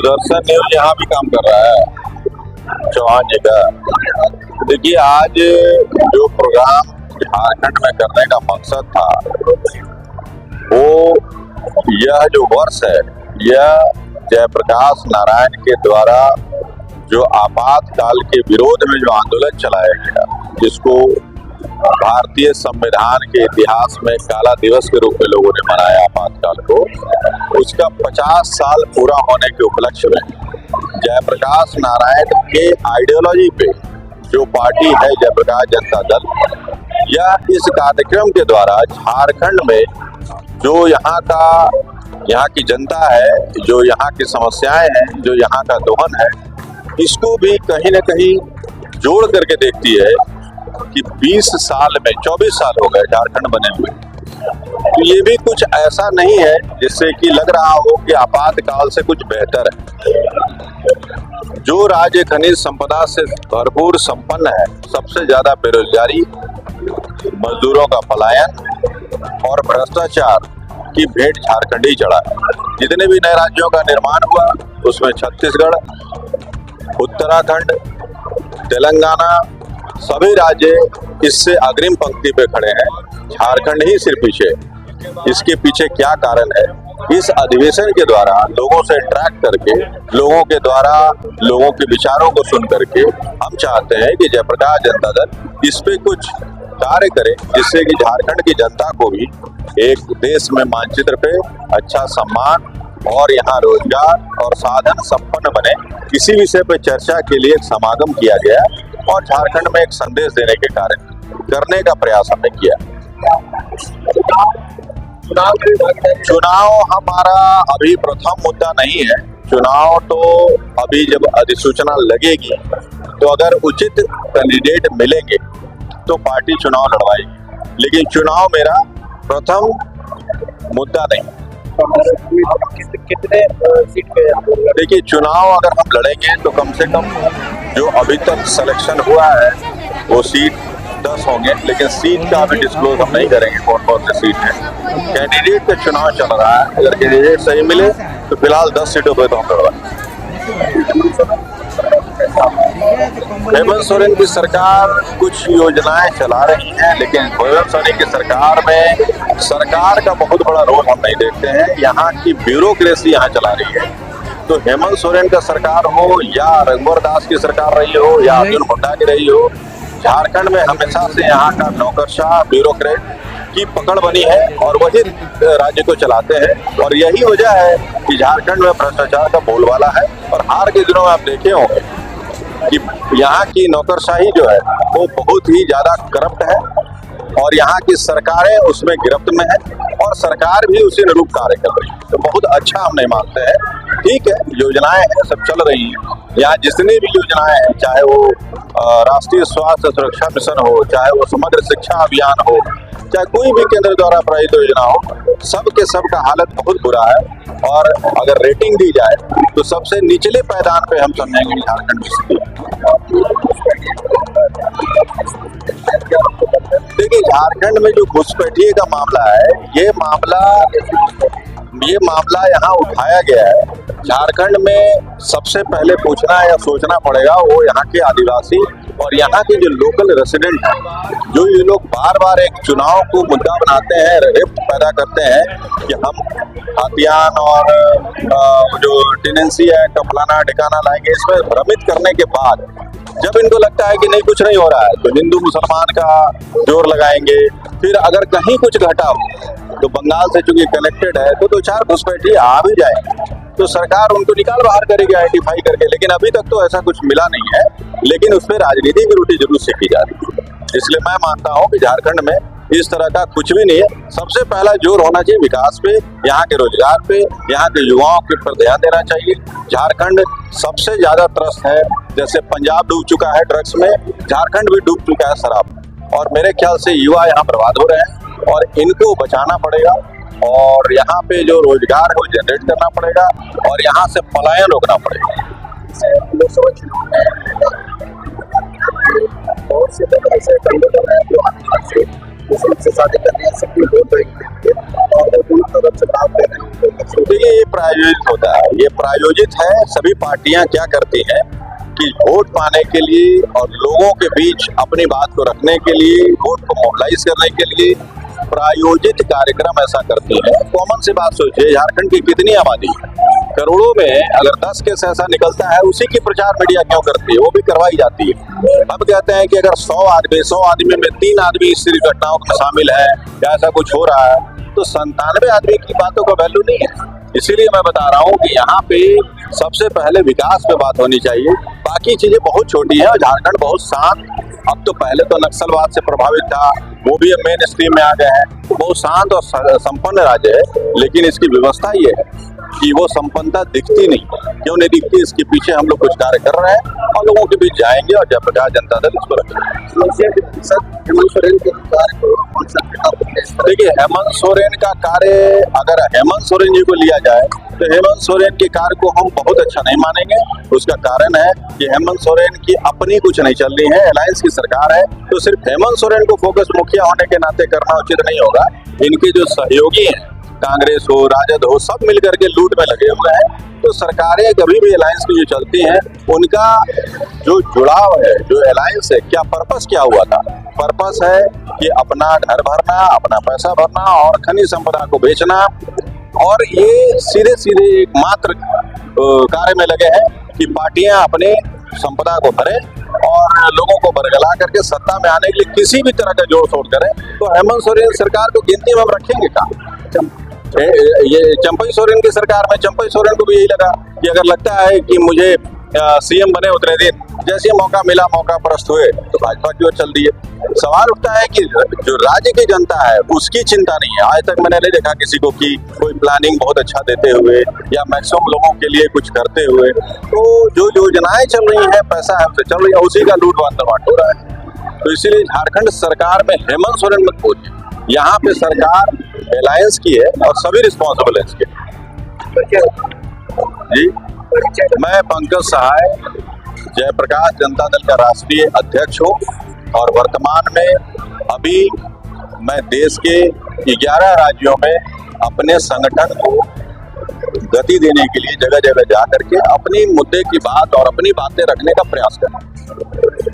Doordarshan news यहाँ भी काम कर रहा है चौहान जी का। देखिए, आज जो प्रोग्राम झारखंड में करने का मकसद था वो यह जो वर्ष है, यह जयप्रकाश नारायण के द्वारा जो आपातकाल के विरोध में जो आंदोलन चलाया गया, जिसको भारतीय संविधान के इतिहास में काला दिवस के रूप में लोगों ने मनाया आपातकाल को, उसका 50 साल पूरा होने के उपलक्ष्य में जयप्रकाश नारायण के आइडियोलॉजी पे जो पार्टी है जयप्रकाश जनता दल, यह इस कार्यक्रम के द्वारा झारखंड में जो यहाँ की जनता है, जो यहाँ की समस्याएं हैं, जो यहाँ का दोहन है, इसको भी कहीं न कहीं जोड़ करके देखती है कि 20 साल में 24 साल हो गए झारखंड बने हुए। तो ये भी कुछ ऐसा नहीं है जिससे कि लग रहा हो कि आपातकाल से कुछ बेहतर है। जो राज्य खनिज संपदा से भरपूर संपन्न है, सबसे ज्यादा बेरोजगारी, मजदूरों का पलायन और भ्रष्टाचार की भेंट झारखंड ही चढ़ा है। जितने भी नए राज्यों का निर्माण हुआ उसमें छत्तीसगढ़, उत्तराखंड, तेलंगाना, सभी राज्य इससे अग्रिम पंक्ति पे खड़े हैं, झारखंड ही सिर्फ पीछे। इसके पीछे क्या कारण है? इस अधिवेशन के द्वारा लोगों से इंटरेक्ट करके, लोगों के द्वारा लोगों के विचारों को सुन करके हम चाहते हैं कि जयप्रकाश जनता दल इस पे कुछ कार्य करे, जिससे कि झारखंड की जनता को भी एक देश में मानचित्र पे अच्छा सम्मान और यहाँ रोजगार और साधन संपन्न बने। इसी विषय पे चर्चा के लिए एक समागम किया गया और झारखंड में एक संदेश देने के कार्य करने का प्रयास हमने किया। चुनाव हमारा अभी प्रथम मुद्दा नहीं है। चुनाव तो अभी जब अधिसूचना लगेगी तो अगर उचित कैंडिडेट मिलेंगे तो पार्टी चुनाव लड़वाएगी, लेकिन चुनाव मेरा प्रथम मुद्दा नहीं। कितने सीट पे? देखिए, चुनाव अगर हम लड़ेंगे तो कम से कम जो अभी तक सिलेक्शन हुआ है वो सीट 10 होंगे, लेकिन सीट का अभी डिस्क्लोज हम नहीं करेंगे कौन कौन सी सीट है। कैंडिडेट का चुनाव चल रहा है, अगर कैंडिडेट सही मिले तो फिलहाल 10 सीटों पर तो हम लड़वाएंगे। हेमंत सोरेन की सरकार कुछ योजनाएं चला रही है, लेकिन हेमंत सोरेन की सरकार में सरकार का बहुत बड़ा रोल हम नहीं देखते हैं। यहाँ की ब्यूरोक्रेसी यहाँ चला रही है। तो हेमंत सोरेन का सरकार हो या रघुवर दास की सरकार रही हो या अर्जुन मुंडा की रही हो, झारखंड में हमेशा से यहाँ का नौकरशाह ब्यूरोक्रेट की पकड़ बनी है और वही राज्य को चलाते हैं। और यही वजह है कि झारखंड में भ्रष्टाचार का बोलबाला है। और हार के दिनों में आप देखे होंगे कि यहाँ की नौकरशाही जो है वो बहुत ही ज्यादा करप्ट है और यहाँ की सरकारें उसमें गिरफ्त में है और सरकार भी उसी अनुरूप कार्य कर रही है। तो बहुत अच्छा हम नहीं मानते हैं। ठीक है, योजनाएं हैं, सब चल रही हैं। यहाँ जितनी भी योजनाएं हैं, चाहे वो राष्ट्रीय स्वास्थ्य सुरक्षा मिशन हो, चाहे वो समग्र शिक्षा अभियान हो, चाहे कोई भी केंद्र द्वारा प्रायोजित योजना हो, सबके सबका हालत बहुत बुरा है। और अगर रेटिंग दी जाए तो सबसे निचले पायदान पे हम समझेंगे झारखंड की स्थिति। देखिए, झारखंड में जो घुसपैठिए का मामला है, ये मामला यहाँ उठाया गया है। झारखंड में सबसे पहले पूछना या सोचना पड़ेगा वो यहाँ के आदिवासी और यहाँ के जो लोकल रेसिडेंट हैं, जो ये लोग बार बार एक चुनाव को मुद्दा बनाते हैं, रिफ्ट पैदा करते हैं कि हम हथियान और जो टेनेंसी है फलाना ठिकाना लाएंगे। इसमें भ्रमित करने के बाद जब इनको लगता है कि नहीं कुछ नहीं हो रहा है तो हिंदू मुसलमान का जोर लगाएंगे। फिर अगर कहीं कुछ घटा हो तो बंगाल से चूंकि कनेक्टेड है तो 2-4 घुसपैठिए आ भी जाएंगे तो सरकार उनको निकाल बाहर करेगी आइडेंटिफाई करके। लेकिन अभी तक तो ऐसा कुछ मिला नहीं है, लेकिन उस पर राजनीति की रोटी जरूर सेकी जा रही है। इसलिए मैं मानता हूँ कि झारखंड में इस तरह का कुछ भी नहीं है। सबसे पहला जोर होना चाहिए विकास पे, यहाँ के रोजगार पे, यहाँ के युवाओं के पर ध्यान देना चाहिए। झारखंड सबसे ज्यादा त्रस्त है, जैसे पंजाब डूब चुका है ड्रग्स में, झारखंड भी डूब चुका है शराब। और मेरे ख्याल से युवा यहाँ बर्बाद हो रहे हैं और इनको बचाना पड़ेगा और यहाँ पे जो रोजगार है वो जनरेट करना पड़ेगा और यहाँ से पलायन रोकना पड़ेगा। लोकसभा चुनाव बहुत से लोग ऐसे जो आदिवासी से शादी करने से वोट देंगे और दोनों तरफ से काम कर रहे हैं। देखिए, ये प्रायोजित होता है, ये प्रायोजित है। सभी पार्टियां क्या करती हैं कि वोट पाने के लिए और लोगों के बीच अपनी बात को रखने के लिए, वोट को मोबिलाइज करने के लिए प्रायोजित कार्यक्रम ऐसा करती है। कॉमन सी बात सोचिए, झारखंड की कितनी आबादी है, करोड़ों में अगर 10 केस ऐसा निकलता है, उसी की प्रचार मीडिया क्यों करती है? वो भी करवाई जाती है। अब कहते हैं कि अगर 100 आदमी में 3 आदमी इस घटनाओं में शामिल है या ऐसा कुछ हो रहा है, तो 97 आदमी की बातों का वैल्यू नहीं है। इसीलिए मैं बता रहा हूँ कि यहाँ पे सबसे पहले विकास पे बात होनी चाहिए। बाकी चीजें बहुत छोटी हैं और झारखंड बहुत शांत, अब तो पहले तो नक्सलवाद से प्रभावित था, वो भी अब मेन स्ट्रीम में आ गए हैं। बहुत शांत और संपन्न राज्य है, लेकिन इसकी व्यवस्था ये है कि वो संपन्नता दिखती नहीं। क्यों नहीं दिखती? इसके पीछे हम लोग कुछ कार्य कर रहे हैं और लोगों के बीच जाएंगे और जयप्रकाश जनता दल इसको रखेगा। हेमंत सोरेन के कार्य को कौन सा? देखिए, हेमंत सोरेन का कार्य, अगर हेमंत सोरेन जी को लिया जाए तो हेमंत सोरेन के कार्य को हम बहुत अच्छा नहीं मानेंगे। उसका कारण है कि हेमंत सोरेन की अपनी कुछ नहीं चल रही है, अलायंस की सरकार है, तो सिर्फ हेमंत सोरेन को फोकस मुखिया होने के नाते करना उचित नहीं होगा। इनके जो सहयोगी हैं, कांग्रेस हो, राजद हो, सब मिलकर के लूट में लगे हुए हैं। तो सरकारें कभी भी अलायंस की जो चलती हैं, उनका जो जुड़ाव है, जो अलायंस है, क्या पर्पस क्या हुआ था? पर्पस है कि अपना घर भरना, अपना पैसा भरना और खनिज संपदा को बेचना, और ये सीधे सीधे एकमात्र कार्य में लगे हैं कि पार्टियां अपने संपदा को भरें और लोगों को बरगला करके सत्ता में आने के लिए किसी भी तरह का जोड़ तोड़ करें। तो हेमंत सोरेन सरकार को गिनती में हम रखेंगे कहाँ? ये चंपई सोरेन की सरकार में चंपई सोरेन को भी यही लगा कि अगर लगता है कि मुझे सीएम बने उतने दिन, जैसे ही मौका मिला, मौका परस्त हुए तो भाजपा की ओर चल दिए। सवाल उठता है कि जो राज्य की जनता है उसकी चिंता नहीं है। आज तक मैंने नहीं देखा किसी को कि कोई प्लानिंग बहुत अच्छा देते हुए या मैक्सिमम लोगों के लिए कुछ करते हुए। तो जो योजनाएं चल रही हैं, पैसा हमसे चल रही है, उसी का लूट बांट हो रहा है। तो इसीलिए झारखंड सरकार में हेमंत सोरेन मत बोलिए, यहाँ पे सरकार अलायंस की है और सभी रिस्पॉन्सिबल है इसके। जी, मैं पंकज सहाय, जयप्रकाश जनता दल का राष्ट्रीय अध्यक्ष हूँ और वर्तमान में अभी मैं देश के 11 राज्यों में अपने संगठन को गति देने के लिए जगह जगह जा करके अपनी मुद्दे की बात और अपनी बातें रखने का प्रयास कर रहा हूँ।